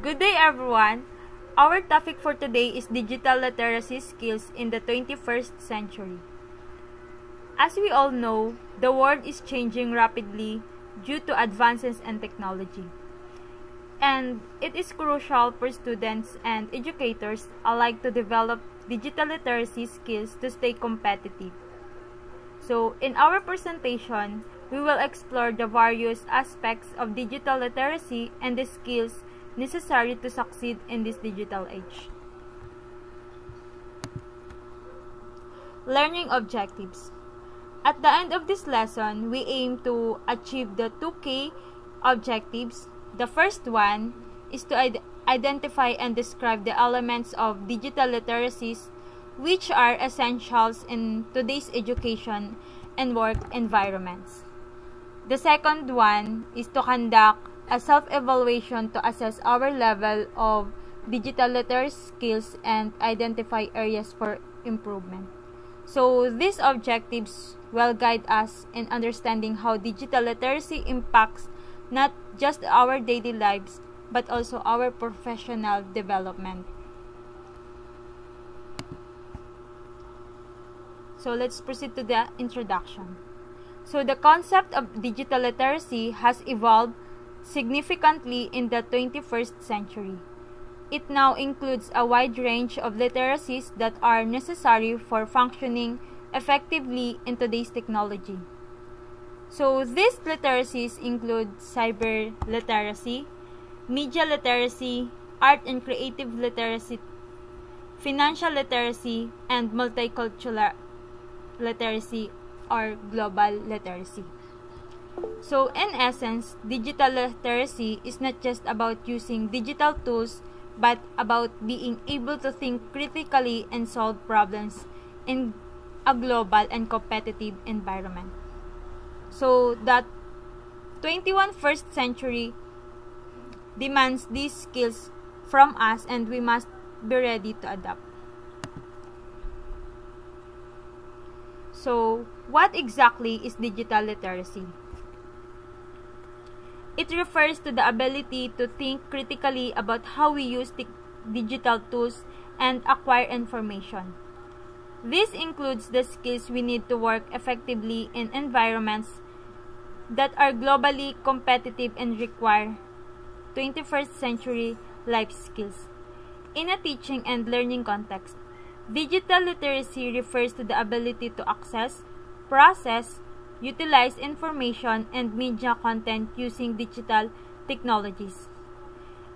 Good day, everyone. Our topic for today is digital literacy skills in the 21st century. As we all know, the world is changing rapidly due to advances in technology. And it is crucial for students and educators alike to develop digital literacy skills to stay competitive. So, in our presentation, we will explore the various aspects of digital literacy and the skills necessary to succeed in this digital age. Learning objectives. At the end of this lesson, we aim to achieve the 2K objectives. The first one is to identify and describe the elements of digital literacies which are essentials in today's education and work environments. The second one is to conduct a self-evaluation to assess our level of digital literacy skills and identify areas for improvement. So these objectives will guide us in understanding how digital literacy impacts not just our daily lives but also our professional development. So let's proceed to the introduction. So the concept of digital literacy has evolved significantly in the 21st century. It now includes a wide range of literacies that are necessary for functioning effectively in today's technology. So these literacies include cyber literacy, media literacy, art and creative literacy, financial literacy, and multicultural literacy or global literacy. So in essence, digital literacy is not just about using digital tools but about being able to think critically and solve problems in a global and competitive environment. So that 21st century demands these skills from us and we must be ready to adapt. So, what exactly is digital literacy? It refers to the ability to think critically about how we use digital tools and acquire information. This includes the skills we need to work effectively in environments that are globally competitive and require 21st century life skills. In a teaching and learning context, digital literacy refers to the ability to access, process, utilize information and media content using digital technologies.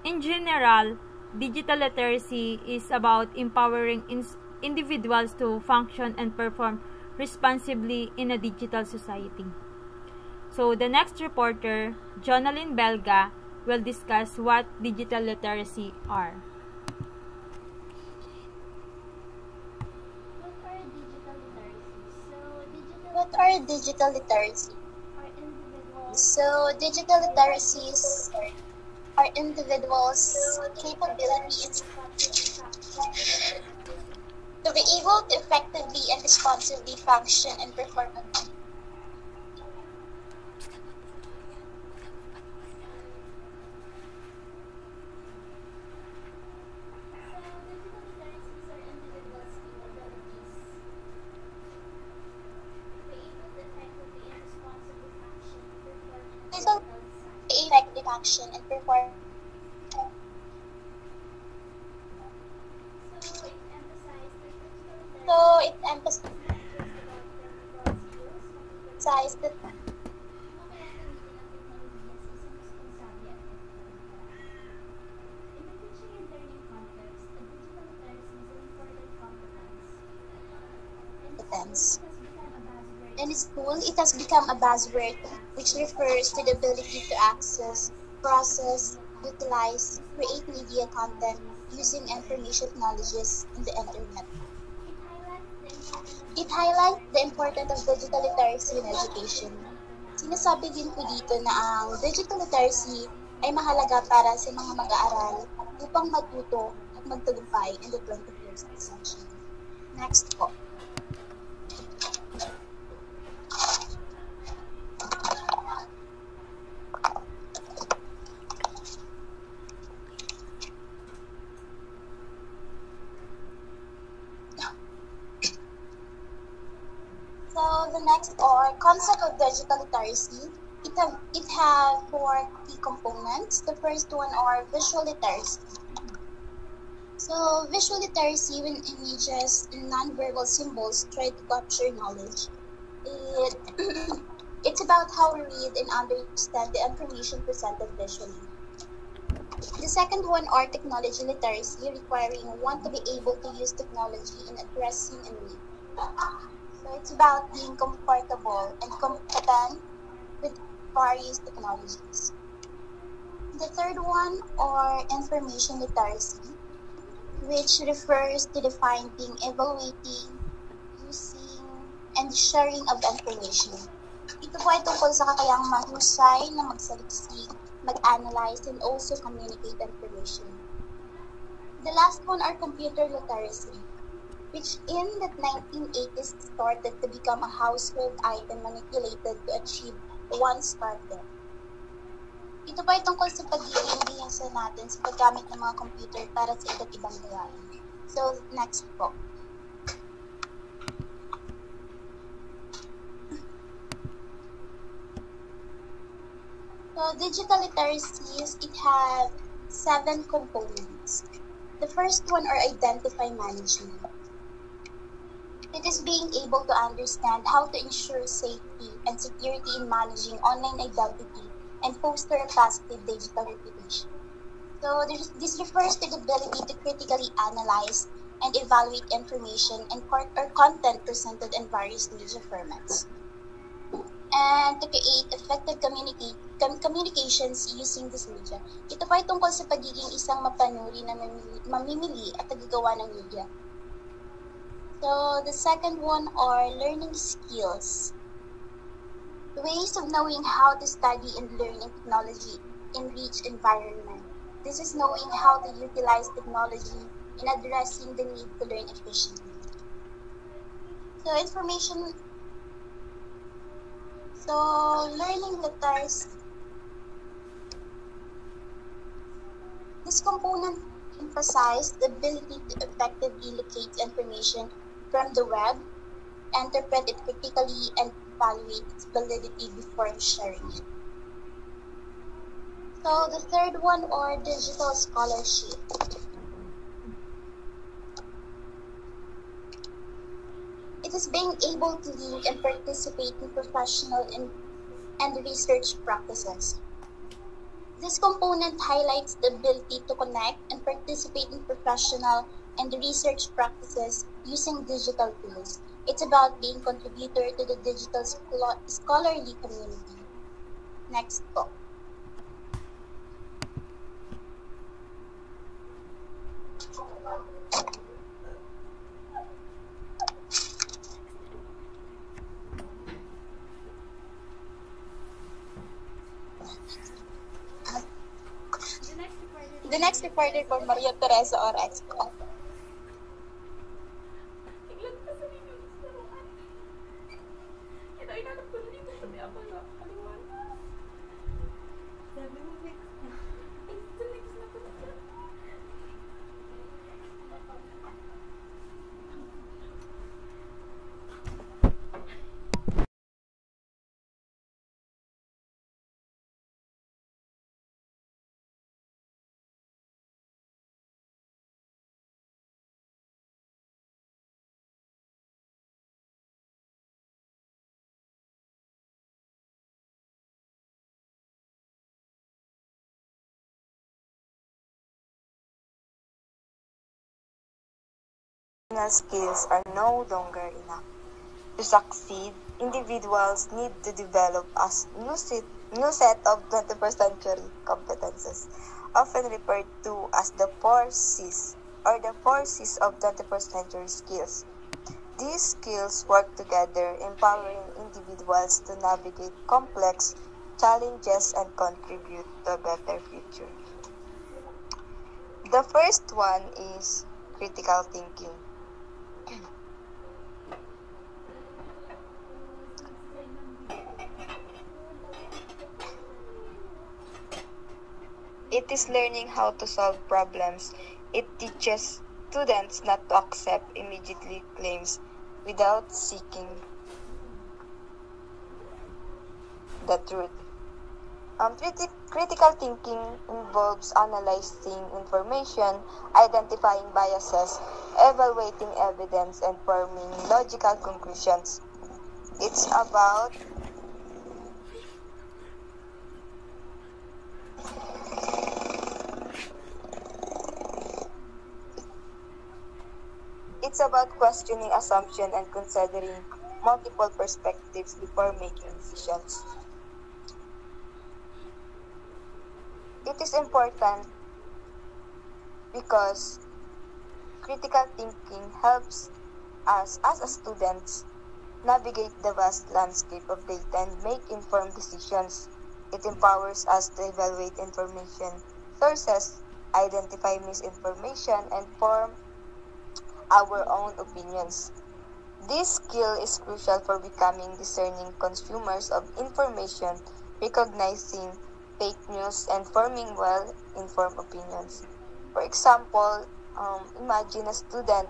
In general, digital literacy is about empowering individuals to function and perform responsibly in a digital society. So the next reporter, Jonalyn Belga, will discuss what digital literacy are. What are digital literacy? So, digital literacies are individuals' capabilities to be able to effectively and responsibly function and perform a job. Effective action and perform. So it emphasizes that in school, it has become a buzzword which refers to the ability to access, process, utilize, create media content using information technologies in the internet. It highlights the importance of digital literacy in education. Sinasabi din po dito na ang digital literacy ay mahalaga para sa mga mag-aaral upang matuto at magtagumpay in the 21st century. Next po. the next or concept of digital literacy, it has four key components. The first one are visual literacy. So visual literacy, when images and nonverbal symbols try to capture knowledge, it's about how we read and understand the information presented visually. The second one are technology literacy, requiring one to be able to use technology in addressing a need. So it's about being comfortable and competent with various technologies. The third one are information literacy, which refers to the finding, evaluating, using, and sharing of information. Ito po ay tungkol sa kakayahang mahusay na magsaliksik, mag-analyze, and also communicate information. The last one are computer literacy, which in the 1980s started to become a household item manipulated to achieve one's target. Ito pa ay tungkol sa pagiging bihasa natin sa paggamit ng mga computer para sa iba't ibang gawain. So, next po. So, digital literacies, it has 7 components. The first one are identify management. It is being able to understand how to ensure safety and security in managing online identity and foster a positive digital reputation. So this refers to the ability to critically analyze and evaluate information and or content presented in various media formats, and to create effective communications using this media. Ito pa ay tungkol sa pagiging isang mapanuri na mamimili at tagagawa ng media. So the second one are learning skills. Ways of knowing how to study and learn in technology enriched environment. This is knowing how to utilize technology in addressing the need to learn efficiently. So learning literacy. This component emphasizes the ability to effectively locate information from the web, interpret it critically, and evaluate its validity before sharing it. So the third one are digital scholarship. It is being able to link and participate in professional and research practices. This component highlights the ability to connect and participate in professional and research practices using digital tools. It's about being a contributor to the digital scholarly community. Next po. The next reporter for Maria Teresa Orex po. Skills are no longer enough. To succeed, individuals need to develop a new set of 21st century competences, often referred to as the 4 Cs, or the 4 Cs of 21st century skills. These skills work together, empowering individuals to navigate complex challenges and contribute to a better future. The first one is critical thinking. It is learning how to solve problems. It teaches students not to accept immediately claims without seeking the truth. Critical thinking involves analyzing information, identifying biases, evaluating evidence, and forming logical conclusions. It's about questioning assumption and considering multiple perspectives before making decisions. It is important because critical thinking helps us as a students navigate the vast landscape of data and make informed decisions. It empowers us to evaluate information sources, identify misinformation, and form our own opinions. This skill is crucial for becoming discerning consumers of information, recognizing fake news, and forming well-informed opinions. For example, imagine a student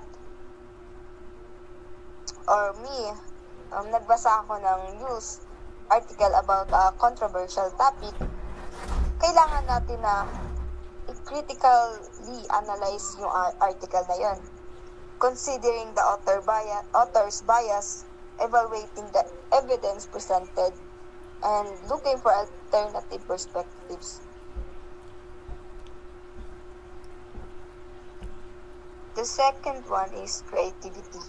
or me, nagbasa ako ng news article about a controversial topic. Kailangan natin na critically analyze yung article na yon, considering the author's bias, evaluating the evidence presented, and looking for alternative perspectives. The second one is creativity.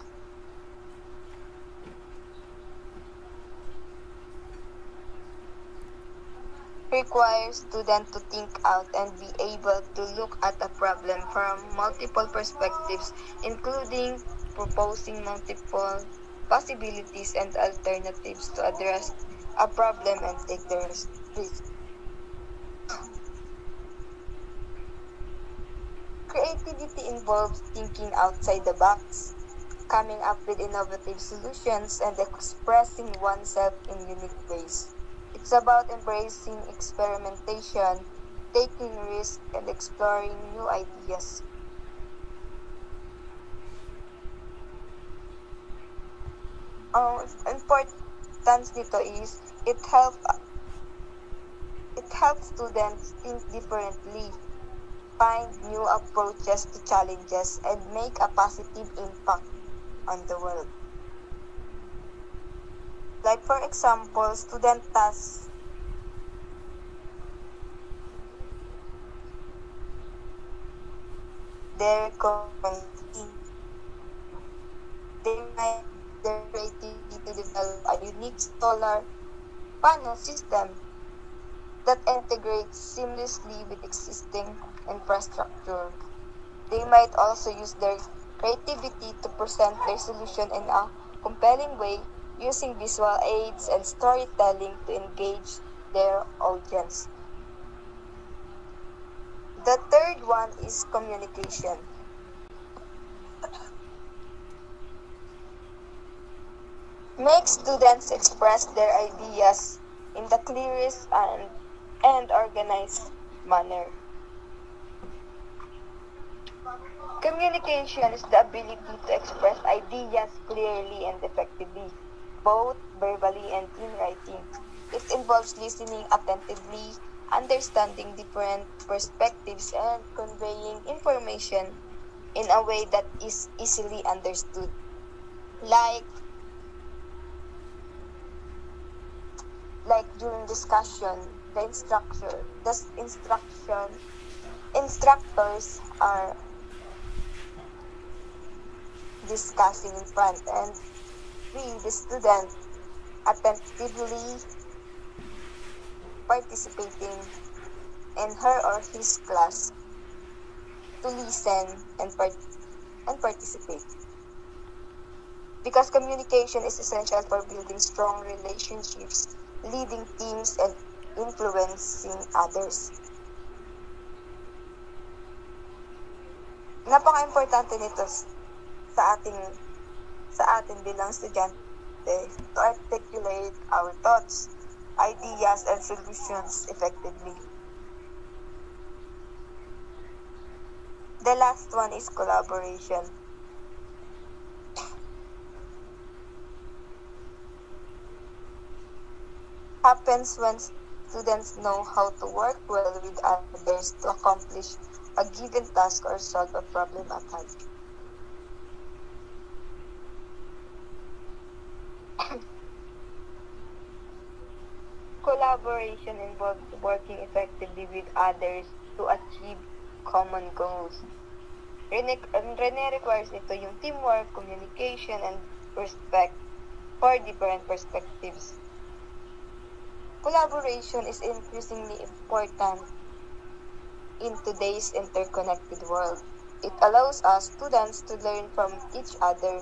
Requires students to think out and be able to look at a problem from multiple perspectives, including proposing multiple possibilities and alternatives to address a problem and take the risk. Creativity involves thinking outside the box, coming up with innovative solutions, and expressing oneself in unique ways. It's about embracing experimentation, taking risks, and exploring new ideas. Importance nito is it helps students think differently, find new approaches to challenges, and make a positive impact on the world. Like for example, student tasks. Their creativity to develop a unique solar panel system that integrates seamlessly with existing infrastructure. They might also use their creativity to present their solution in a compelling way, using visual aids and storytelling to engage their audience. The third one is communication. Make students express their ideas in the clearest and organized manner. Communication is the ability to express ideas clearly and effectively, both verbally and in writing. It involves listening attentively, understanding different perspectives, and conveying information in a way that is easily understood. Like during discussion, instructors are discussing in front, and we, the student, attentively participating in her or his class to listen and participate. Because communication is essential for building strong relationships, leading teams, and influencing others. Napaka-importante nito sa atin bilang estudyante to articulate our thoughts, ideas, and solutions effectively. The last one is collaboration. happens when students know how to work well with others to accomplish a given task or solve a problem at hand. Collaboration involves working effectively with others to achieve common goals. Rene requires ito yung teamwork, communication, and respect for different perspectives. Collaboration is increasingly important in today's interconnected world. It allows us students to learn from each other,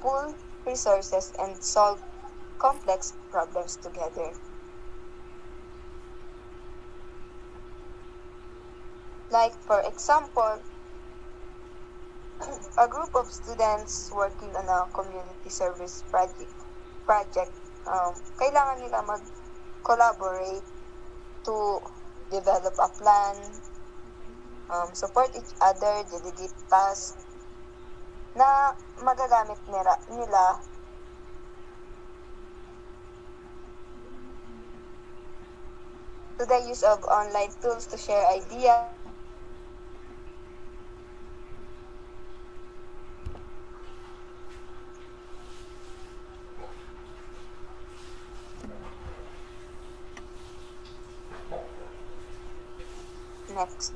pool resources, and solve complex problems together. Like, for example, a group of students working on a community service project, kailangan nila mag-collaborate to develop a plan, support each other, delegate tasks na magagamit nila to the use of online tools to share ideas. Next.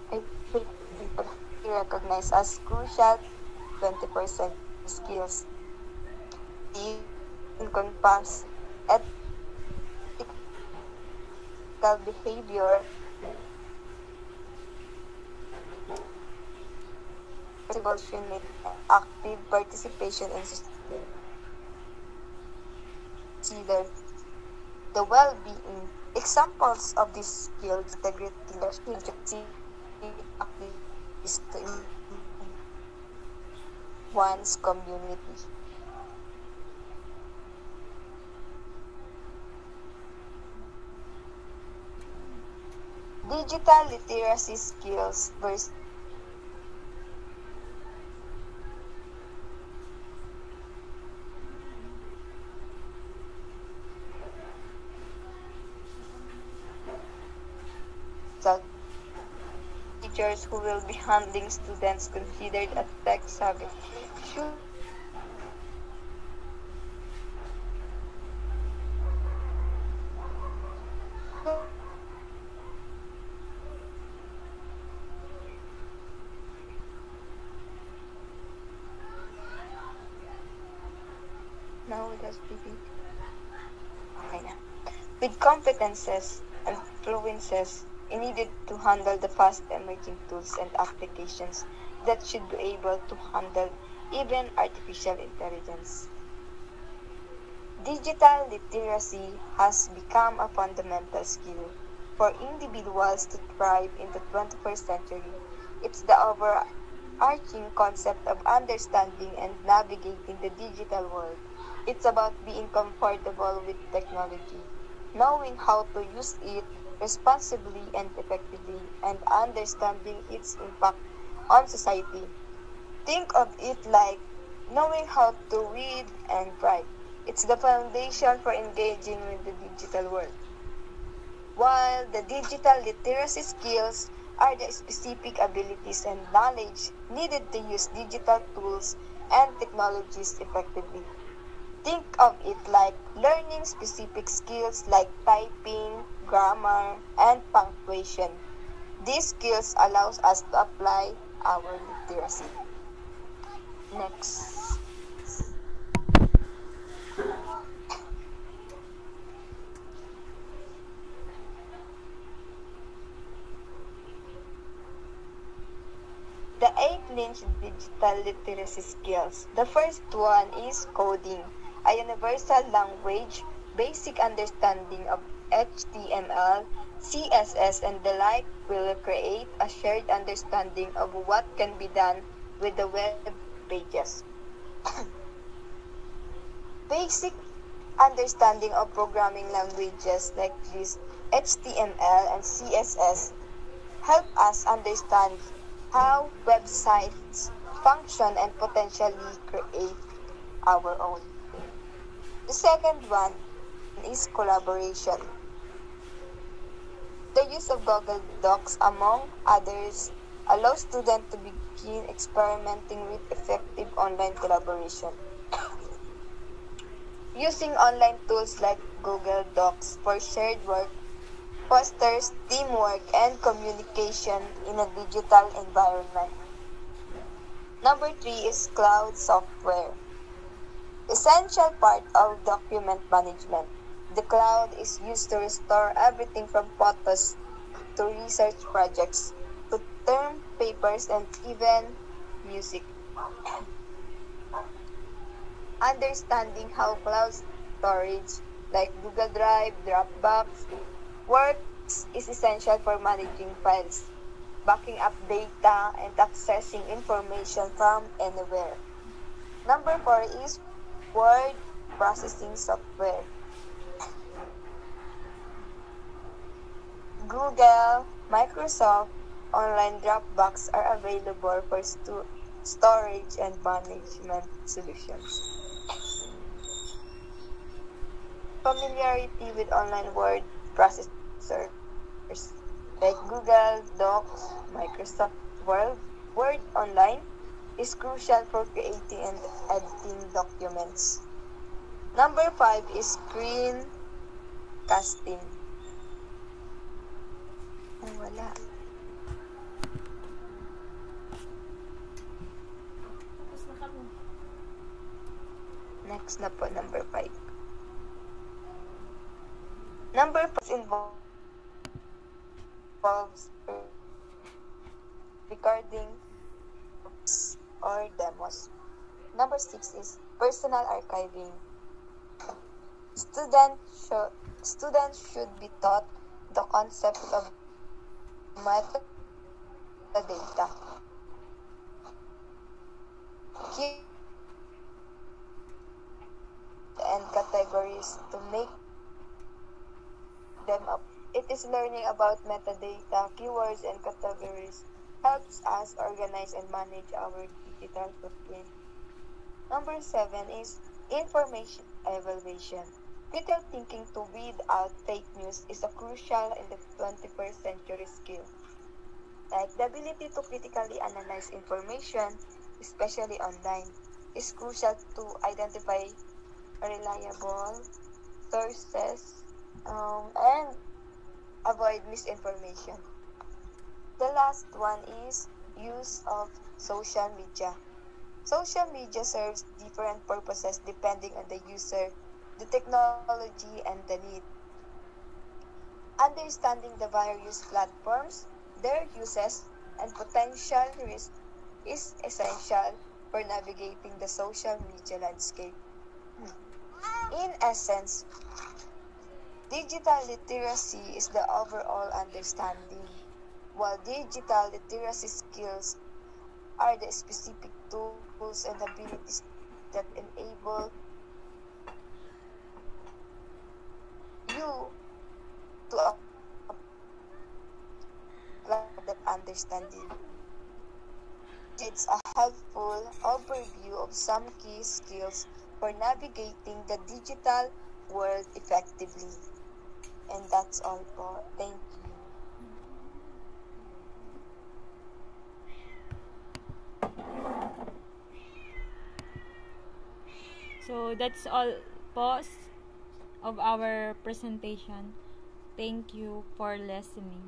I think people recognize as crucial 20% skills. These encompass ethical behavior, active participation in society, the well-being. Examples of these skills: integrity, leadership, is to one's community. Digital literacy skills versus teachers who will be handling students considered as tech-savvy should now with us speaking. Okay na. With competences and fluences needed to handle the fast emerging tools and applications that should be able to handle even artificial intelligence. Digital literacy has become a fundamental skill for individuals to thrive in the 21st century. It's the overarching concept of understanding and navigating the digital world. It's about being comfortable with technology, knowing how to use it responsibly and effectively, and understanding its impact on society. Think of it like knowing how to read and write. It's the foundation for engaging with the digital world. While the digital literacy skills are the specific abilities and knowledge needed to use digital tools and technologies effectively. Think of it like learning specific skills like typing, grammar, and punctuation. These skills allows us to apply our literacy. Next. The 8 digital literacy skills. The first one is coding, a universal language, basic understanding of HTML, CSS, and the like will create a shared understanding of what can be done with the web pages. Basic understanding of programming languages like this HTML and CSS help us understand how websites function and potentially create our own. The second one is collaboration. The use of Google Docs, among others, allows students to begin experimenting with effective online collaboration. Using online tools like Google Docs for shared work fosters teamwork and communication in a digital environment. Number 3 is cloud software. Essential part of document management. The cloud is used to restore everything from photos to research projects to term papers and even music. Understanding how cloud storage like Google Drive, Dropbox works is essential for managing files, backing up data, and accessing information from anywhere. Number 4 is word processing software. Google, Microsoft, online Dropbox are available for storage and management solutions. Familiarity with online word processors like Google Docs, Microsoft Word Online is crucial for creating and editing documents. Number 5 is screencasting. Wala. Next na po, number 5. Number 5 involves recording or demos. Number 6 is personal archiving. Students should be taught the concept of metadata. Key and categories to make them up. It is learning about metadata, keywords, and categories helps us organize and manage our digital footprint. Number 7 is information evaluation. Critical thinking to weed out fake news is a crucial in the 21st century skill. Like the ability to critically analyze information, especially online, is crucial to identify reliable sources and avoid misinformation. The last one is use of social media. Social media serves different purposes depending on the user, the technology, and the need. Understanding the various platforms, their uses, and potential risks is essential for navigating the social media landscape. In essence, digital literacy is the overall understanding, while digital literacy skills are the specific tools and abilities that enable you to apply that understanding. It's a helpful overview of some key skills for navigating the digital world effectively. And that's all po. Thank you. So that's all po of our presentation. Thank you for listening.